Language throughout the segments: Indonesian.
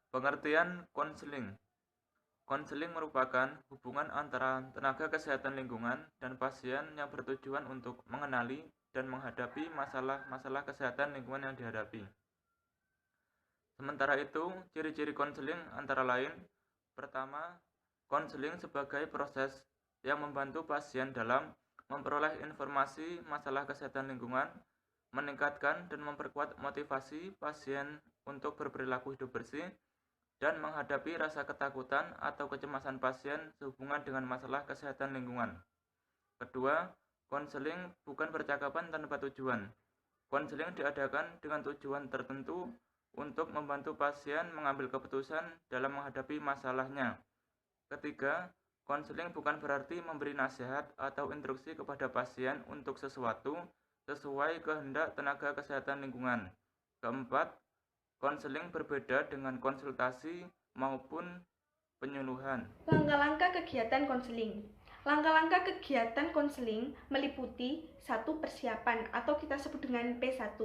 Pengertian konseling. Konseling merupakan hubungan antara tenaga kesehatan lingkungan dan pasien yang bertujuan untuk mengenali dan menghadapi masalah-masalah kesehatan lingkungan yang dihadapi. Sementara itu, ciri-ciri konseling antara lain: pertama, konseling sebagai proses yang membantu pasien dalam memperoleh informasi masalah kesehatan lingkungan, meningkatkan dan memperkuat motivasi pasien untuk berperilaku hidup bersih, dan menghadapi rasa ketakutan atau kecemasan pasien sehubungan dengan masalah kesehatan lingkungan. Kedua, konseling bukan percakapan tanpa tujuan. Konseling diadakan dengan tujuan tertentu untuk membantu pasien mengambil keputusan dalam menghadapi masalahnya. Ketiga, konseling bukan berarti memberi nasihat atau instruksi kepada pasien untuk sesuatu sesuai kehendak tenaga kesehatan lingkungan. Keempat, konseling berbeda dengan konsultasi maupun penyuluhan. Langkah-langkah kegiatan konseling. Langkah-langkah kegiatan konseling meliputi 1. Persiapan atau kita sebut dengan P1.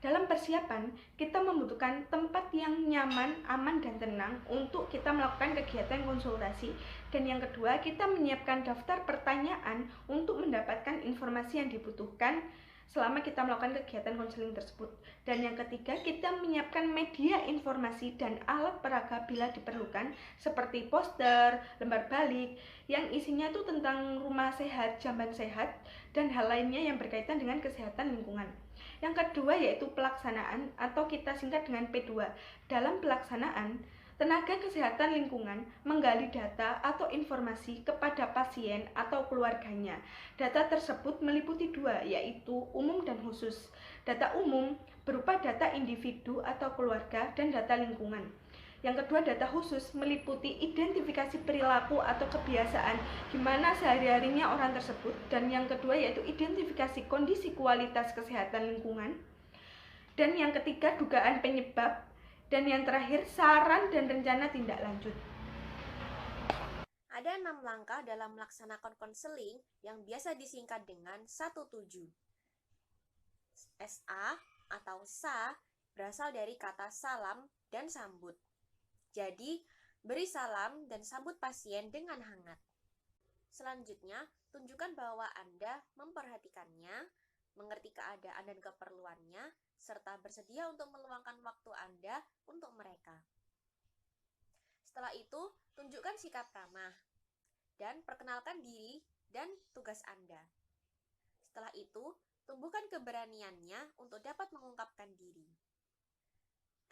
Dalam persiapan, kita membutuhkan tempat yang nyaman, aman, dan tenang untuk kita melakukan kegiatan konsultasi. Dan yang kedua, kita menyiapkan daftar pertanyaan untuk mendapatkan informasi yang dibutuhkan selama kita melakukan kegiatan konseling tersebut. Dan yang ketiga, kita menyiapkan media informasi dan alat peraga bila diperlukan, seperti poster, lembar balik, yang isinya itu tentang rumah sehat, jamban sehat, dan hal lainnya yang berkaitan dengan kesehatan lingkungan. Yang kedua yaitu pelaksanaan atau kita singkat dengan P2. Dalam pelaksanaan, tenaga kesehatan lingkungan menggali data atau informasi kepada pasien atau keluarganya. Data tersebut meliputi dua, yaitu umum dan khusus. Data umum berupa data individu atau keluarga dan data lingkungan. Yang kedua, data khusus meliputi identifikasi perilaku atau kebiasaan gimana sehari-harinya orang tersebut. Dan yang kedua yaitu identifikasi kondisi kualitas kesehatan lingkungan. Dan yang ketiga, dugaan penyebab. Dan yang terakhir, saran dan rencana tindak lanjut. Ada 6 langkah dalam melaksanakan konseling yang biasa disingkat dengan 17. SA atau SA berasal dari kata salam dan sambut. Jadi, beri salam dan sambut pasien dengan hangat. Selanjutnya, tunjukkan bahwa Anda memperhatikannya, mengerti keadaan dan keperluannya, serta bersedia untuk meluangkan waktu Anda untuk mereka. Setelah itu, tunjukkan sikap ramah dan perkenalkan diri dan tugas Anda. Setelah itu, tumbuhkan keberaniannya untuk dapat mengungkapkan diri. T,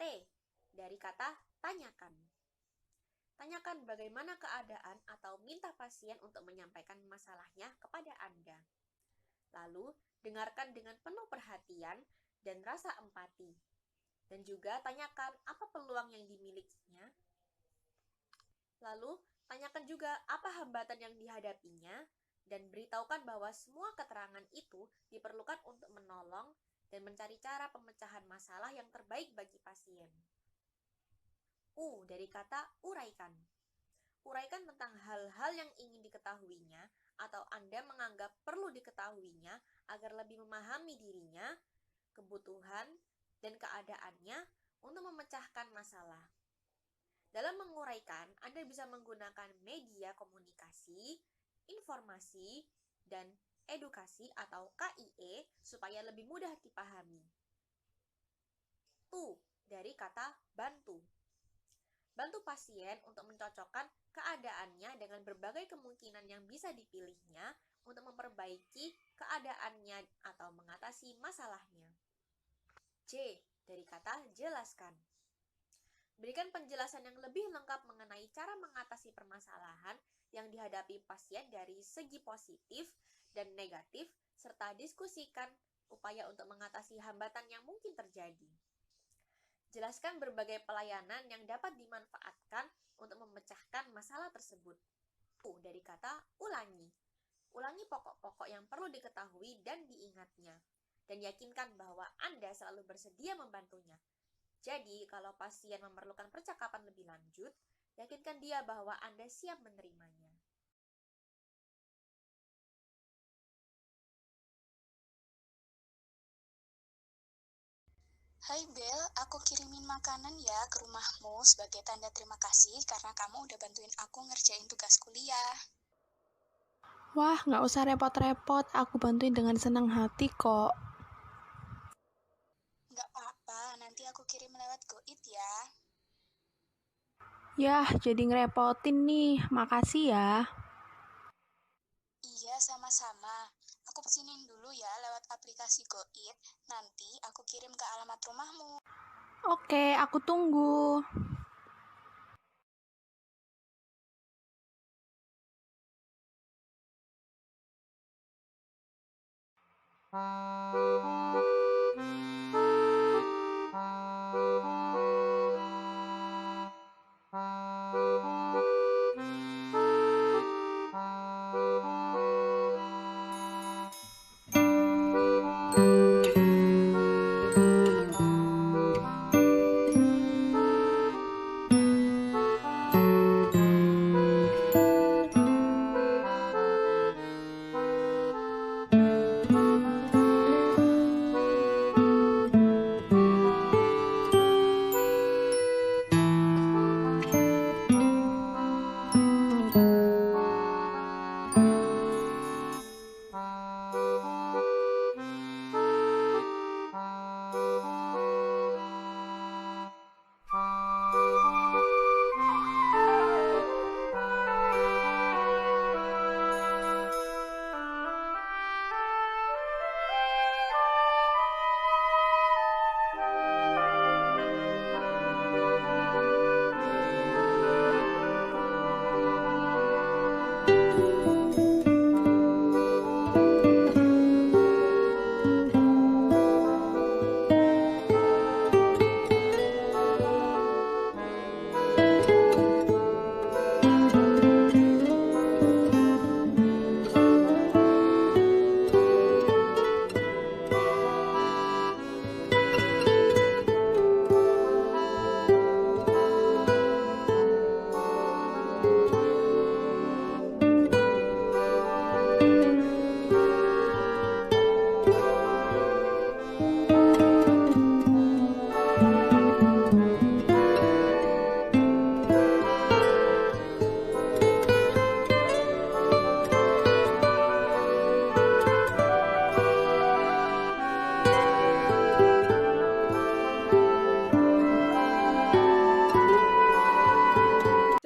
dari kata tanyakan. Tanyakan bagaimana keadaan atau minta pasien untuk menyampaikan masalahnya kepada Anda. Lalu, dengarkan dengan penuh perhatian dan rasa empati. Dan juga tanyakan apa peluang yang dimilikinya. Lalu, tanyakan juga apa hambatan yang dihadapinya, dan beritahukan bahwa semua keterangan itu diperlukan untuk menolong dan mencari cara pemecahan masalah yang terbaik bagi pasien. U, dari kata uraikan. Uraikan tentang hal-hal yang ingin diketahuinya atau Anda menganggap perlu diketahuinya agar lebih memahami dirinya, kebutuhan, dan keadaannya untuk memecahkan masalah. Dalam menguraikan, Anda bisa menggunakan media komunikasi, informasi, dan edukasi atau KIE supaya lebih mudah dipahami. Tu, dari kata bantu. Bantu pasien untuk mencocokkan keadaannya dengan berbagai kemungkinan yang bisa dipilihnya untuk memperbaiki keadaannya atau mengatasi masalahnya. J, dari kata jelaskan. Berikan penjelasan yang lebih lengkap mengenai cara mengatasi permasalahan yang dihadapi pasien dari segi positif dan negatif, serta diskusikan upaya untuk mengatasi hambatan yang mungkin terjadi. Jelaskan berbagai pelayanan yang dapat dimanfaatkan untuk memecahkan masalah tersebut. U, dari kata ulangi. Ulangi pokok-pokok yang perlu diketahui dan diingatnya. Dan yakinkan bahwa Anda selalu bersedia membantunya. Jadi, kalau pasien memerlukan percakapan lebih lanjut, yakinkan dia bahwa Anda siap menerimanya. Hai Bel, aku kirimin makanan ya ke rumahmu sebagai tanda terima kasih karena kamu udah bantuin aku ngerjain tugas kuliah. Wah, nggak usah repot-repot, aku bantuin dengan senang hati kok. Nggak apa-apa, nanti aku kirim lewat Goit ya. Yah, jadi ngerepotin nih, makasih ya. Iya, sama-sama. Aku pesinin dulu ya lewat aplikasi Goit, nanti aku kirim ke alamat rumahmu. Oke, aku tunggu.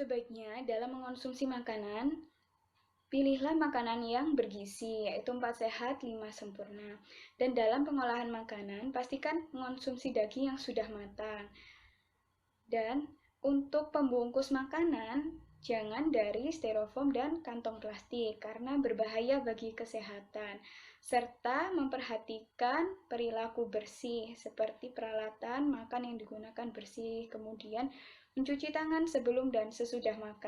Sebaiknya dalam mengonsumsi makanan, pilihlah makanan yang bergizi, yaitu 4 sehat, 5 sempurna. Dan dalam pengolahan makanan, pastikan mengonsumsi daging yang sudah matang. Dan untuk pembungkus makanan, jangan dari styrofoam dan kantong plastik karena berbahaya bagi kesehatan. Serta memperhatikan perilaku bersih seperti peralatan makan yang digunakan bersih, kemudian mencuci tangan sebelum dan sesudah makan.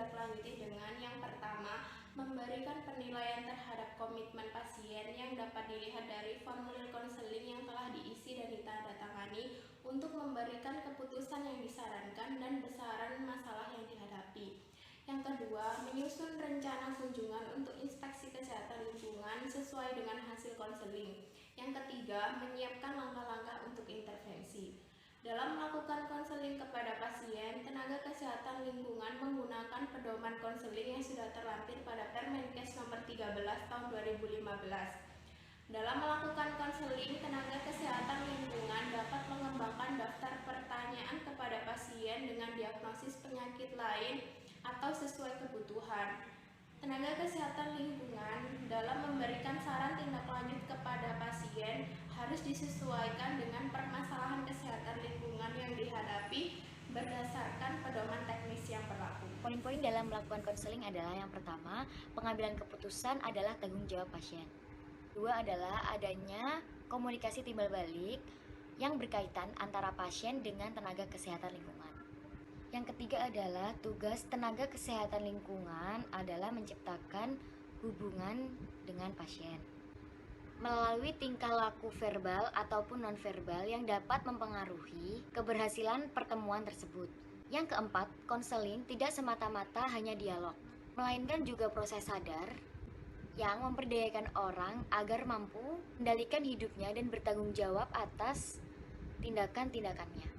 Lanjuti dengan yang pertama, memberikan penilaian terhadap komitmen pasien yang dapat dilihat dari formulir konseling yang telah diisi dan ditandatangani untuk memberikan keputusan yang disarankan dan besaran masalah yang dihadapi. Yang kedua, menyusun rencana kunjungan untuk inspeksi kesehatan lingkungan sesuai dengan hasil konseling. Yang ketiga, menyiapkan langkah-langkah untuk intervensi. Dalam melakukan konseling kepada pasien, tenaga kesehatan lingkungan menggunakan pedoman konseling yang sudah terlampir pada Permenkes nomor 13 tahun 2015. Dalam melakukan konseling, tenaga kesehatan lingkungan dapat mengembangkan daftar pertanyaan kepada pasien dengan diagnosis penyakit lain atau sesuai kebutuhan. Tenaga kesehatan lingkungan dalam memberikan saran tindak lanjut kepada pasien harus disesuaikan dengan permasalahan kesehatan lingkungan yang dihadapi berdasarkan pedoman teknis yang berlaku. Poin-poin dalam melakukan konseling adalah yang pertama, pengambilan keputusan adalah tanggung jawab pasien. Dua adalah adanya komunikasi timbal balik yang berkaitan antara pasien dengan tenaga kesehatan lingkungan. Yang ketiga adalah tugas tenaga kesehatan lingkungan adalah menciptakan hubungan dengan pasien melalui tingkah laku verbal ataupun nonverbal yang dapat mempengaruhi keberhasilan pertemuan tersebut. Yang keempat, konseling tidak semata-mata hanya dialog, melainkan juga proses sadar yang memperdayakan orang agar mampu mengendalikan hidupnya dan bertanggung jawab atas tindakan-tindakannya.